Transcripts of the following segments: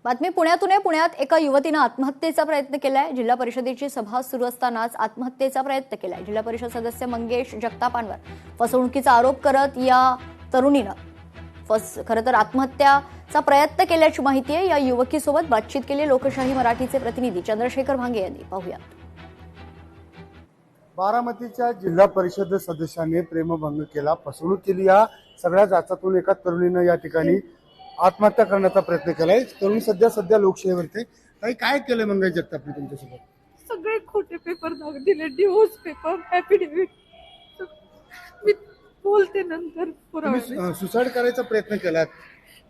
बातमी पुण्यातून आहे। पुण्यात एका युवतीने आत्महत्येचा प्रयत्न केलाय। जिल्हा परिषदेची सभा सुरू असतानाच आत्महत्येचा प्रयत्न केलाय। जिल्हा परिषद सदस्य मंगेश जगतापांवर फसवणुकीचा आरोप करत या तरुणीनं खरं तर आत्महत्याचा प्रयत्न केल्याची माहिती आहे। या युवकीसोबत बातचीत केली लोकशाही मराठीचे प्रतिनिधी चंद्रशेखर भांगे यांनी। पाहूयात। बारामतीच्या जिल्हा परिषद सदस्याने प्रेमभंग केला, फसवणूक केली। या सगळ्या जाचातून एका तरुणीनं या ठिकाणी आत्महत्या करण्याचा प्रयत्न केलाय। तरुण सध्या लोकशाहीवरती काय केलंय मंगेश जगतापने तुमच्यासोबत? सगळे खोटे पेपर दिले, डिवोर्स पेपर, ऍफिडेव्हिट मी बोलते नंतर पुरावे। सुसाईड करायचा प्रयत्न केला,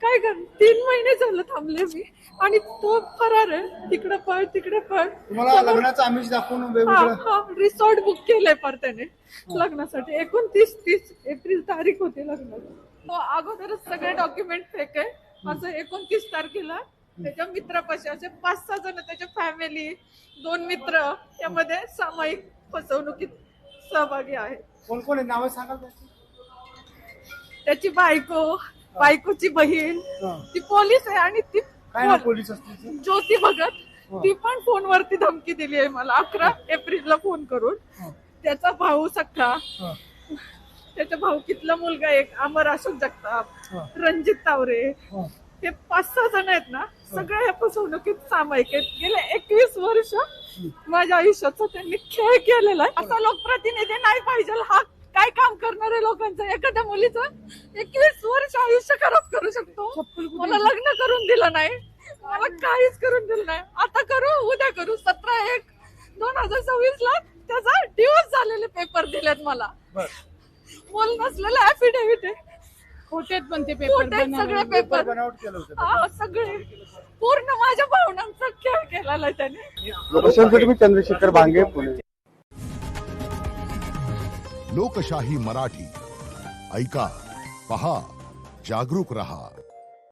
काय कर 3 महिने झालं थांबले मी आणि तो फरार आहे। तिकडे पळ तिकडे पळ। तुम्हाला लग्नाचं आमिष दाखवून वेगवेगळं रिसॉर्ट बुक केलंय पर त्याने लग्नासाठी। 29-30 एप्रिल तारीख होती लग्नाची। तो अगोदरच सगळे डॉक्युमेंट फेक आहे। असं 29 तारखेला त्याच्या मित्रापाशी असे 5-6 जण, त्याच्या फॅमिली, 2 मित्र यामध्ये सामायिक फसवणुकीत सहभागी आहे। कोण कोण आहे नाव सांगाल? त्याची बायकोची बहीण, ती पोलीस आहे आणि ती काय नाव पोलीस असते? ज्योती भगत। ती पण फोनवरती धमकी दिली आहे मला 11 एप्रिलला फोन करून। त्याचा भाऊ सख्खा, त्याच्या भाऊकीतला मुलगा एक अमर अशोक जगताप, रणजित तावरे, हे 5-6 जण आहेत ना, सगळ्या या फसवणुकीत सामायिक आहेत। गेले 21 वर्ष माझ्या आयुष्याचा त्यांनी खेळ केलेला आहे। असा लोकप्रतिनिधी नाही पाहिजे। हा काय काम करणारे लोकांचं, एखाद्या मुलीचं 21 वर्ष आयुष्य खराब करू शकतो। मला लग्न करून दिलं नाही, मला काहीच करून दिलं नाही। आता करू, उद्या करू। 17/1/2026 ला त्याचा डिवोर्स झालेले पेपर दिलेत मला। बोल नसलेलं ऍफिडेव्हिट आहे, खोटेत पण ते पेपर सगळे पेपर बनावट केलं होतं। सगळे पूर्ण माझ्या भावनांचा खेळ केलेला आहे त्याने। लोकशाहीसाठी चंद्रशेखर भांगे, पुणे। लोकशाही मराठी ऐका, पहा, जागरूक रहा।